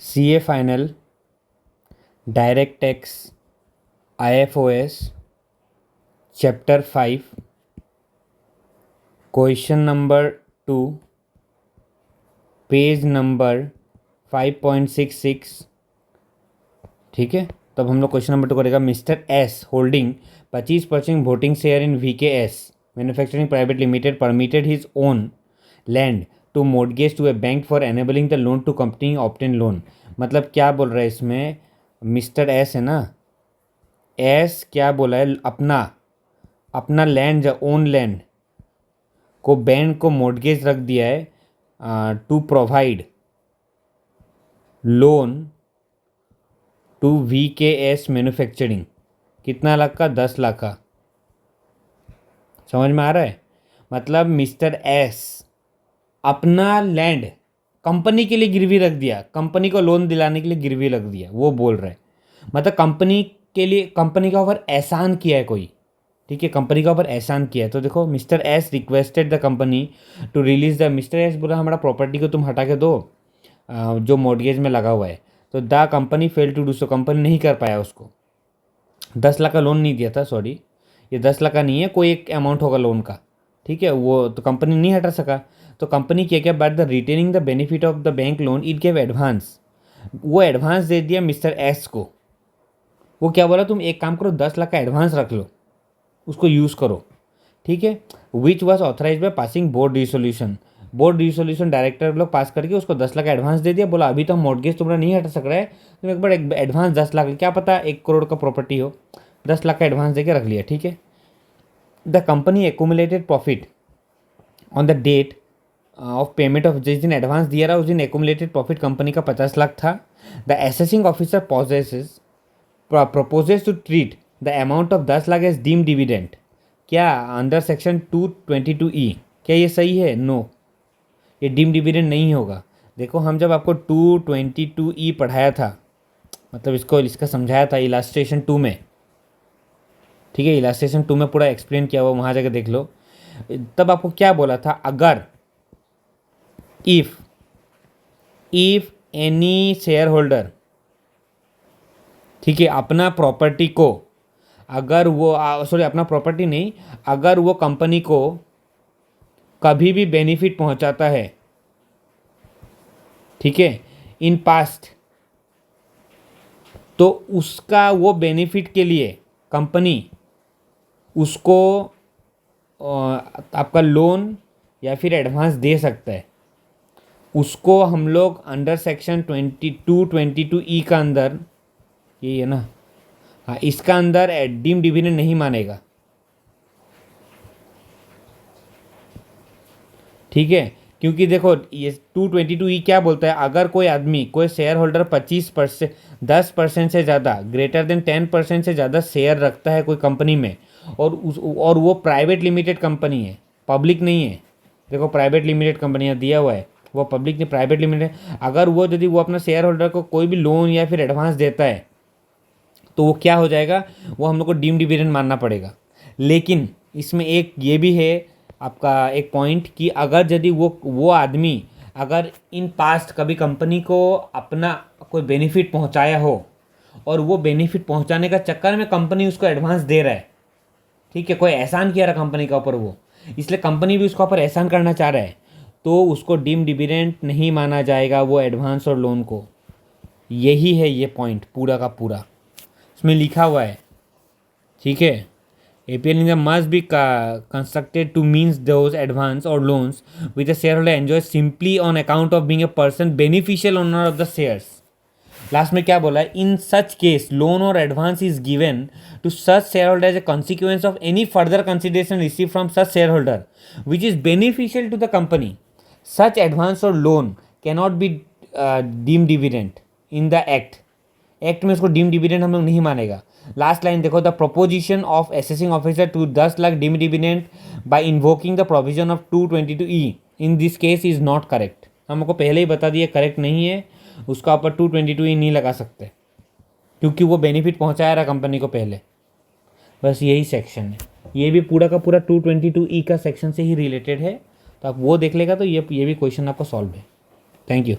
CA final, direct tax, IFOS, chapter 5, question number 2, page number 5.66। ठीक है, तब हम लोग क्वेश्चन नंबर 2 करेगा। Mister S holding 25% voting share in VKS manufacturing private limited permitted his own land to mortgage to a bank for enabling the loan to company obtain loan. मतलब क्या बोल रहा है इसमें, मिस्टर एस है ना, S क्या बोला है, अपना लैंड, ओन लैंड को बैंक को मोर्टगेज रख दिया है to provide loan to VKS manufacturing. कितना लाख का? 10 लाख का। समझ में आ रहा है? मतलब मिस्टर एस अपना लैंड कंपनी के लिए गिरवी रख दिया, कंपनी को लोन दिलाने के लिए गिरवी रख दिया, वो बोल रहे हैं। मतलब कंपनी के लिए, कंपनी का ऊपर एहसान किया है कोई। ठीक है, कंपनी का ऊपर एहसान किया है। तो देखो, mister S requested the company to release the, mister S बोला हमारा प्रॉपर्टी को तुम हटा के दो जो मॉर्टगेज में लगा हुआ है। तो the company fail to do so, company नहीं कर पाया उसको। 10 लाख का लोन नहीं दिया था, सॉरी, ये 10 लाख का नहीं है, कोई एक अमाउंट होगा लोन का। ठीक है, वो तो कंपनी नहीं हटा सका। तो कंपनी क्या but the retaining the benefit of the bank loan it gave advance, वो एडवांस दे दिया मिस्टर एस को। वो क्या बोला, तुम एक काम करो, 10 लाख का एडवांस रख लो, उसको यूज़ करो। ठीक है, which was authorize by passing board resolution. Board resolution director लोग पास करके उसको 10 लाख एडवांस दे दिया। बोला अभी तो हम मॉर्टगेज तुम्हारा नहीं हटा सक रहा है, तुम एक बार एडवांस 10 लाख, क्या पता 1 करोड़ का प्रॉपर्टी हो, 10 लाख का एडवांस देके रख लिया। ठीक है, the company accumulated profit on the date of payment of, जिस दिन एडवांस दिया रहा उस दिन एक्यूमुलेटेड प्रॉफिट कंपनी का 50 लाख था। The assessing officer proposes to treat the amount of 10 lakh as deem dividend. क्या अंडर सेक्शन 222E क्या ये सही है? नो, ये डीम डिविडेंड नहीं होगा। देखो, हम जब आपको 222E पढ़ाया था, मतलब इसका समझाया था इलास्ट्रेशन 2 में। ठीक है, इलास्ट्रेशन 2 में पूरा एक्सप्लेन किया हुआ, वहाँ जाकर देख लो। तब आपको क्या बोला था, अगर इफ एनी शेयर होल्डर, ठीक है, अपना प्रॉपर्टी को, अगर वो सॉरी अपना प्रॉपर्टी नहीं, अगर वो कंपनी को कभी भी बेनिफिट पहुंचाता है, ठीक है, इन पास्ट, तो उसका वो बेनिफिट के लिए कंपनी उसको आपका लोन या फिर एडवांस दे सकता है। उसको हम लोग अंडर सेक्शन 22E का अंदर, ये है ना, हाँ, इसका अंदर डीम डिविडेंड नहीं मानेगा। ठीक है, क्योंकि देखो ये 222E क्या बोलता है, अगर कोई आदमी, कोई शेयर होल्डर 25%, 10% से ज़्यादा, ग्रेटर देन 10% से ज़्यादा शेयर रखता है कोई कंपनी में, और वो प्राइवेट लिमिटेड कंपनी है, पब्लिक नहीं है। देखो, प्राइवेट लिमिटेड कंपनियाँ दिया हुआ है, वो पब्लिक नहीं, प्राइवेट लिमिटेड। अगर वो यदि वो अपना शेयर होल्डर को कोई भी लोन या फिर एडवांस देता है, तो वो क्या हो जाएगा, वो हम लोग को डीम डिविडेंड मानना पड़ेगा। लेकिन इसमें एक ये भी है आपका एक पॉइंट, कि अगर यदि वो आदमी अगर इन पास्ट कभी कंपनी को अपना कोई बेनिफिट पहुंचाया हो, और वो बेनिफिट पहुंचाने का चक्कर में कंपनी उसको एडवांस दे रहा है, ठीक है, कोई एहसान किया रहा कंपनी का ऊपर वो, इसलिए कंपनी भी उसका ऊपर एहसान करना चाह रहा है, तो उसको डीम डिविडेंड नहीं माना जाएगा वो एडवांस और लोन को। यही है ये पॉइंट पूरा का पूरा, इसमें लिखा हुआ है। ठीक है, APL income must be constructed to means those advance or loans which a shareholder enjoys simply on account of being a person beneficial owner of the shares। Last में क्या बोला है, इन सच केस लोन और advance is given to such share holder as a consequence of any further consideration receive from such share holder which is beneficial to the company. Such advance और loan cannot be deem dividend in the act में उसको deem dividend हम लोग नहीं मानेगा। Last line देखो, the proposition of assessing officer to 10 lakh deem dividend by invoking the provision of 222E in this case is not correct. हमको पहले ही बता दिया करेक्ट नहीं है, उसका ऊपर 222E नहीं लगा सकते, क्योंकि वो बेनिफिट पहुंचाया रहा कंपनी को पहले। बस यही सेक्शन है, ये भी पूरा का पूरा 222E का सेक्शन से ही रिलेटेड है, तो आप वो देख लेगा तो ये भी क्वेश्चन आपका सॉल्व है। Thank you.